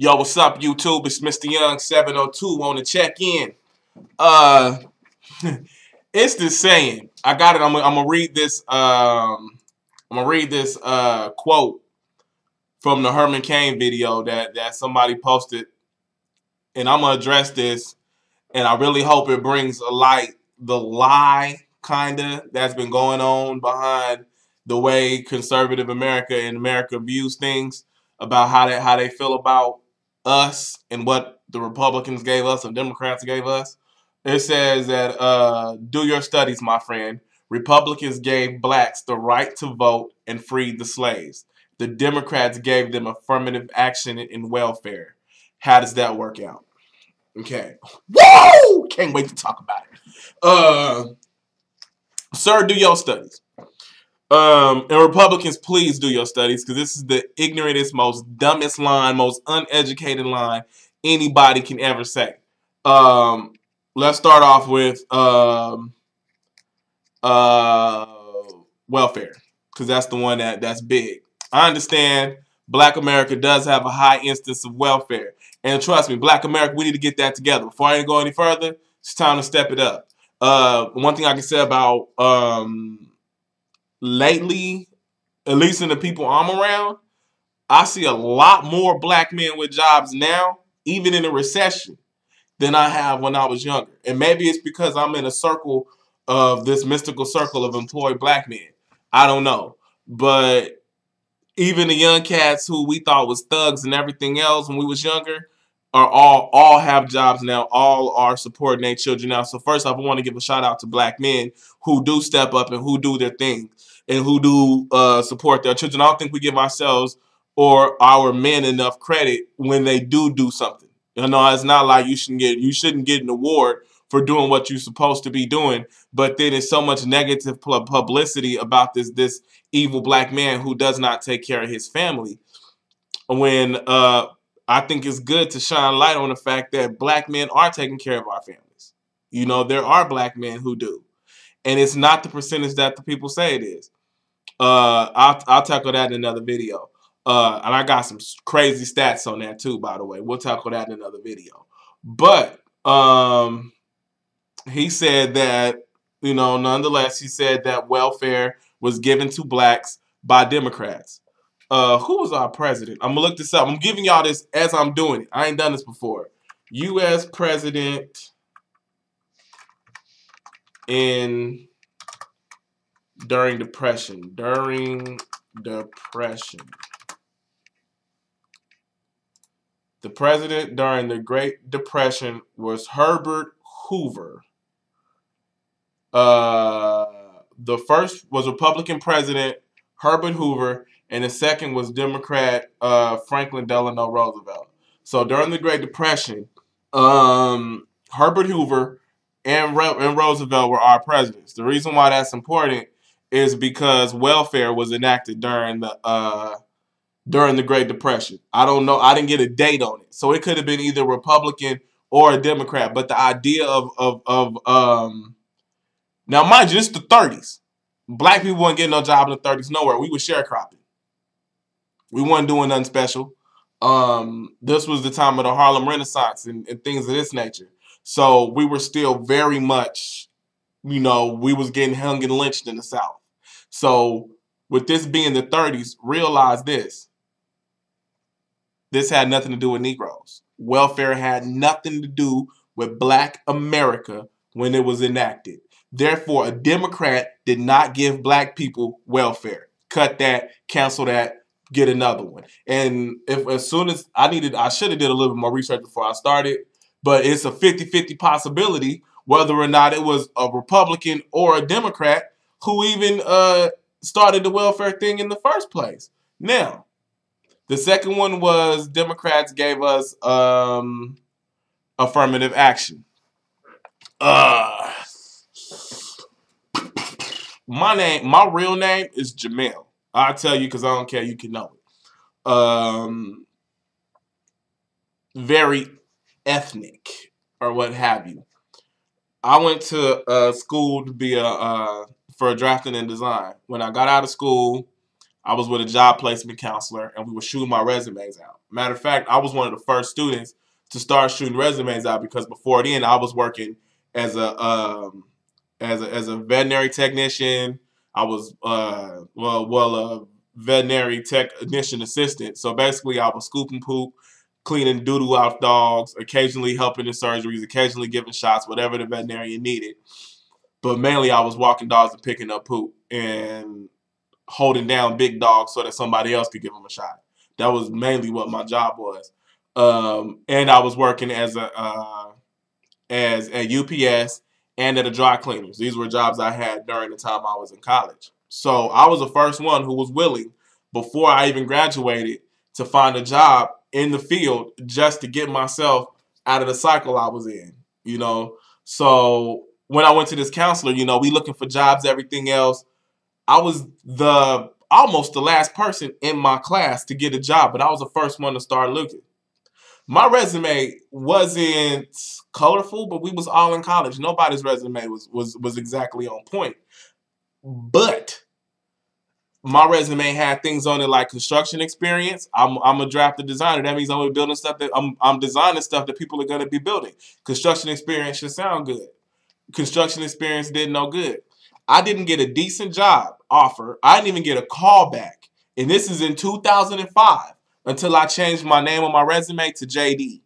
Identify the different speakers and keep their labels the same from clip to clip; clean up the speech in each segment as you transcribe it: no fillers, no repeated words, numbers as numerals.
Speaker 1: Yo, what's up, YouTube? It's Mr. Young 702 on the check-in. Uh, it's the saying. I got it. I'm gonna read this. Quote from the Herman Cain video that somebody posted, and I'm gonna address this. And I really hope it brings a light the lie kinda that's been going on behind the way conservative America and America views things about how they feel about us and what the Republicans gave us and Democrats gave us. It says that do your studies, my friend. Republicans gave blacks the right to vote and freed the slaves. The Democrats gave them affirmative action and welfare. How does that work out? Okay. Woo! Can't wait to talk about it. Sir, do your studies. And Republicans, please do your studies, because this is the ignorantest, most dumbest line, most uneducated line anybody can ever say. Let's start off with welfare, because that's the one that's big. I understand Black America does have a high instance of welfare. And trust me, Black America, we need to get that together. Before I go any further, it's time to step it up. One thing I can say about lately, at least in the people I'm around, I see a lot more Black men with jobs now, even in a recession, than I have when I was younger. And maybe it's because I'm in a circle of this mystical circle of employed Black men. I don't know. But even the young cats who we thought was thugs and everything else when we was younger are all have jobs now. All are supporting their children now. So first off, I want to give a shout out to Black men who do step up and who do their thing and who do support their children. I don't think we give ourselves or our men enough credit when they do something. You know, it's not like you shouldn't get an award for doing what you're supposed to be doing, but then there's so much negative publicity about this evil Black man who does not take care of his family. When I think it's good to shine light on the fact that Black men are taking care of our families. You know, there are Black men who do, and it's not the percentage that the people say it is. I'll tackle that in another video. And I got some crazy stats on that too, by the way. We'll tackle that in another video. But he said that, you know, nonetheless, he said that welfare was given to Blacks by Democrats. Who was our president? I'm going to look this up. I'm giving y'all this as I'm doing it. I ain't done this before. U.S. president during Depression. The president during the Great Depression was Herbert Hoover. The first was Republican president Herbert Hoover, and the second was Democrat Franklin Delano Roosevelt. So during the Great Depression, Herbert Hoover and Roosevelt were our presidents. The reason why that's important is because welfare was enacted during the Great Depression. I don't know. I didn't get a date on it. So it could have been either Republican or a Democrat. But the idea now, mind you, it's the 30s. Black people weren't getting no job in the 30s nowhere. We were sharecropping. We weren't doing nothing special. This was the time of the Harlem Renaissance and things of this nature. So we were still very much, you know, we was getting hung and lynched in the South. So with this being the 30s, realize this. This had nothing to do with Negroes. Welfare had nothing to do with Black America when it was enacted. Therefore, a Democrat did not give Black people welfare. Cut that, cancel that, get another one. And as soon as I should have did a little bit more research before I started, but it's a 50-50 possibility whether or not it was a Republican or a Democrat who even started the welfare thing in the first place. Now, the second one was Democrats gave us affirmative action. My real name is Jamel. I'll tell you because I don't care. You can know it. Very ethnic or what have you. I went to school to be for drafting and design. When I got out of school, I was with a job placement counselor, and we were shooting my resumes out. Matter of fact, I was one of the first students to start shooting resumes out because before then I was working as a veterinary technician. I was a veterinary technician assistant. So basically, I was scooping poop, cleaning doodle out dogs, occasionally helping in surgeries, occasionally giving shots, whatever the veterinarian needed. But mainly, I was walking dogs and picking up poop and holding down big dogs so that somebody else could give them a shot. That was mainly what my job was. And I was working as a UPS and at a dry cleaners. These were jobs I had during the time I was in college. So I was the first one who was willing, before I even graduated, to find a job in the field just to get myself out of the cycle I was in, you know. So when I went to this counselor, you know, we looking for jobs, everything else. I was almost the last person in my class to get a job, but I was the first one to start looking. My resume wasn't colorful, but we was all in college. Nobody's resume was exactly on point. But my resume had things on it like construction experience. I'm a drafter designer. That means I'm building stuff that I'm designing stuff that people are going to be building. Construction experience should sound good. Construction experience did no good. I didn't get a decent job offer. I didn't even get a call back. And this is in 2005 until I changed my name on my resume to JD.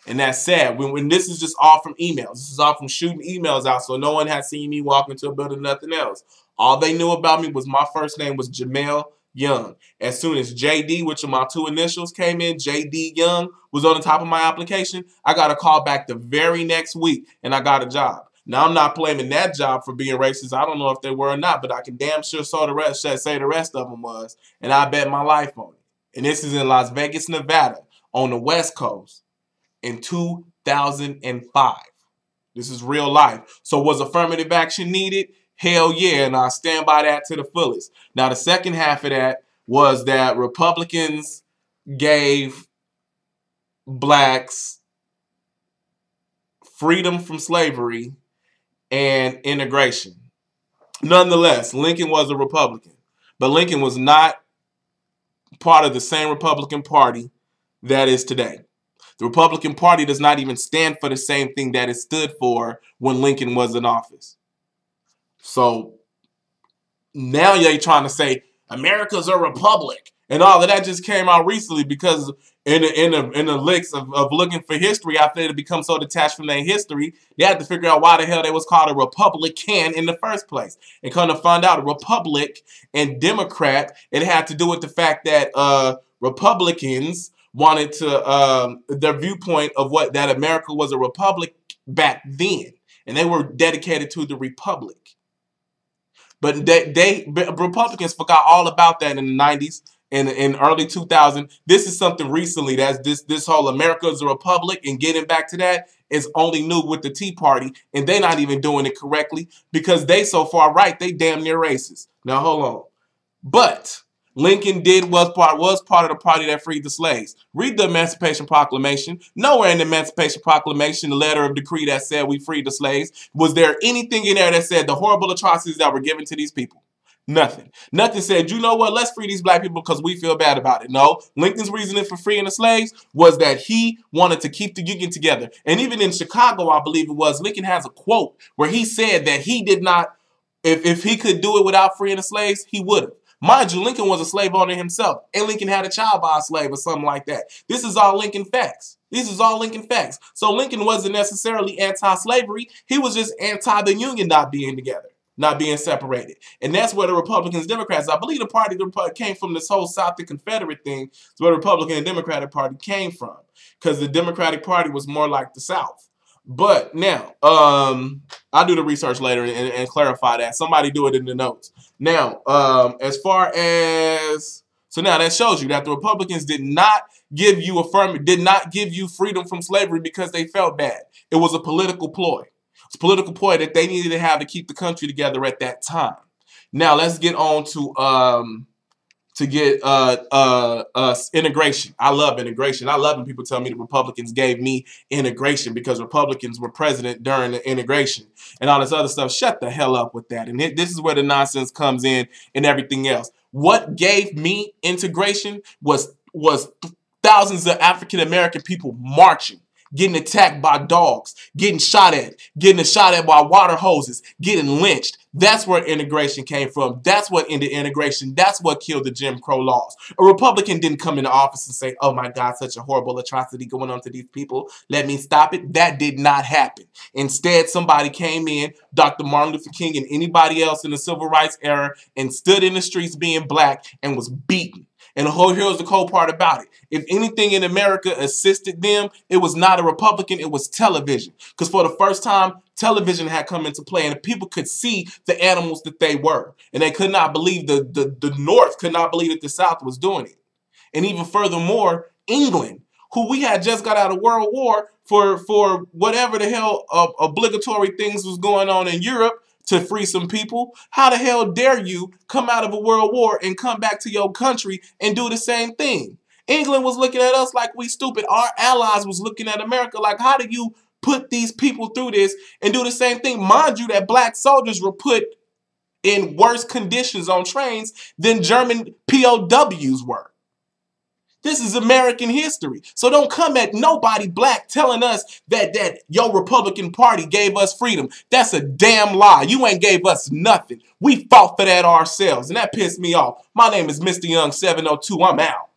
Speaker 1: And that's sad. When this is just all from emails. This is all from shooting emails out, so no one had seen me walk into a building, nothing else. All they knew about me was my first name was Jamel Young. As soon as JD, which are my two initials, came in, JD Young was on the top of my application, I got a call back the very next week, and I got a job. Now, I'm not blaming that job for being racist. I don't know if they were or not, but I can damn sure say the rest of them was, and I bet my life on it. And this is in Las Vegas, Nevada, on the West Coast in 2005. This is real life. So was affirmative action needed? Hell yeah, and I stand by that to the fullest. Now, the second half of that was that Republicans gave blacks freedom from slavery and integration. Nonetheless, Lincoln was a Republican, but Lincoln was not part of the same Republican Party that is today. The Republican Party does not even stand for the same thing that it stood for when Lincoln was in office. So now you're trying to say America's a republic, and all of that just came out recently because in the licks of looking for history, after it had become so detached from their history, they had to figure out why the hell they was called a Republican in the first place. And kind of find out Republic and Democrat, it had to do with the fact that Republicans wanted to their viewpoint of what that America was a republic back then, and they were dedicated to the republic. But Republicans forgot all about that in the 90s and in early 2000. This is something recently that's this whole America is a republic, and getting back to that is only new with the Tea Party, and they're not even doing it correctly because they so far right they damn near racist. Now hold on, but Lincoln was part of the party that freed the slaves. Read the Emancipation Proclamation. Nowhere in the Emancipation Proclamation, the letter of decree that said we freed the slaves, was there anything in there that said the horrible atrocities that were given to these people? Nothing. Nothing said, you know what, let's free these black people because we feel bad about it. No, Lincoln's reasoning for freeing the slaves was that he wanted to keep the Union together. And even in Chicago, I believe it was, Lincoln has a quote where he said that he did not, if he could do it without freeing the slaves, he would have. Mind you, Lincoln was a slave owner himself, and Lincoln had a child by a slave or something like that. This is all Lincoln facts. These is all Lincoln facts. So Lincoln wasn't necessarily anti-slavery. He was just anti the Union not being together, not being separated. And that's where the Republicans, Democrats, I believe the party came from this whole South, the Confederate thing. It's where the Republican and Democratic Party came from, because the Democratic Party was more like the South. But now, I'll do the research later and clarify that. Somebody do it in the notes. Now, as far as, so now that shows you that the Republicans did not give you freedom from slavery because they felt bad. It was a political ploy. It's a political ploy that they needed to have to keep the country together at that time. Now let's get on to get integration. I love integration. I love when people tell me the Republicans gave me integration because Republicans were president during the integration and all this other stuff. Shut the hell up with that. And this is where the nonsense comes in and everything else. What gave me integration was thousands of African American people marching, getting attacked by dogs, getting shot at by water hoses, getting lynched. That's where integration came from. That's what ended integration. That's what killed the Jim Crow laws. A Republican didn't come into office and say, oh my God, such a horrible atrocity going on to these people. Let me stop it. That did not happen. Instead, somebody came in, Dr. Martin Luther King and anybody else in the civil rights era, and stood in the streets being black and was beaten. And here's the cold part about it. If anything in America assisted them, it was not a Republican, it was television. Because for the first time, television had come into play and people could see the animals that they were. And they could not believe, the North could not believe that the South was doing it. And even furthermore, England, who we had just got out of World War for whatever the hell obligatory things was going on in Europe, to free some people. How the hell dare you come out of a world war and come back to your country and do the same thing? England was looking at us like we stupid. Our allies was looking at America like, how do you put these people through this and do the same thing? Mind you, that black soldiers were put in worse conditions on trains than German POWs were. This is American history. So don't come at nobody black telling us that your Republican Party gave us freedom. That's a damn lie. You ain't gave us nothing. We fought for that ourselves, and that pissed me off. My name is Mr. Young 702. I'm out.